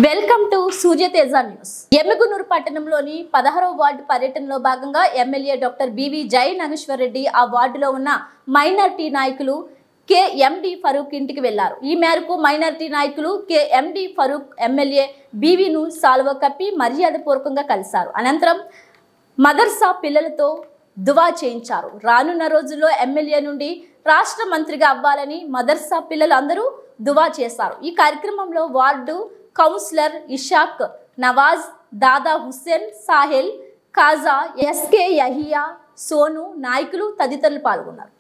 Welcome to Suryateja news. Emmiganur పట్టణంలోని 16వ ward పర్యటనలో భాగంగా ఎమ్మెల్యే డాక్టర్ బివి జై నాగేశ్వర్ రెడ్డి ఆ వార్డులో ఉన్న మైనారిటీ నాయకులు కెఎండి ఫరూక్ ఇంటికి వెళ్లారు. ఈ మేరకు మైనారిటీ నాయకులు కెఎండి ఫరూక్ ఎమ్మెల్యే బివిను సాల్వ కప్పి మర్యాదపూర్వకంగా కలిశారు. అనంతరం మదర్సా పిల్లలతో దువా చేయించారు. రానున్న రోజుల్లో ఎమ్మెల్యే నుండి రాష్ట్ర మంత్రిగా అవ్వాలని మదర్సా పిల్లలు అందరూ దువా చేశారు. ఈ కార్యక్రమంలో వార్డు కౌన్సిలర్ ఇషాక్, నవాజ్, దాదా హుస్సేన్, సాహెల్, కాజా, ఎస్కే యహియా, సోను, నాయకులు తదితరులు పాల్గొన్నారు.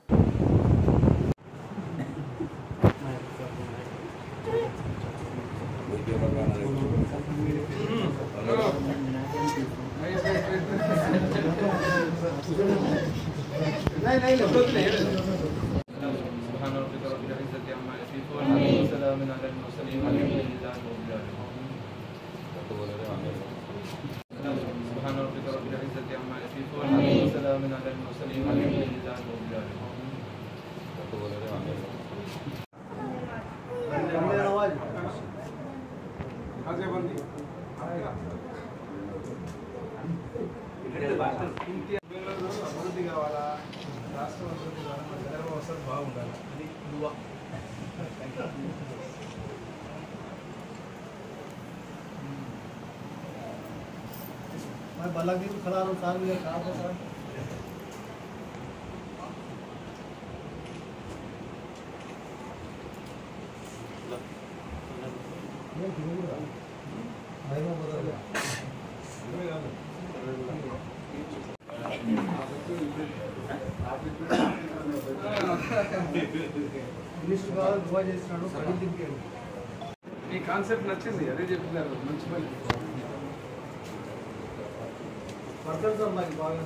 అభివృద్ధి కావాలా, రాష్ట్రం అభివృద్ధి కావాలా, మన జనం అవసరం బాగుండాలి. అది దువా. बालाजी खड़ा रहो साल में खड़ा हो सर ये क्यों रहा भाई में बदल गया लिस्ट का दुआ చేస్తున్నాడు కడి దింపాడు ఈ కాన్సెప్ట్ నచ్చింది అదే చెప్తున్నారు మంచి పని వర్కర్స్ అమ్మాయి బాగా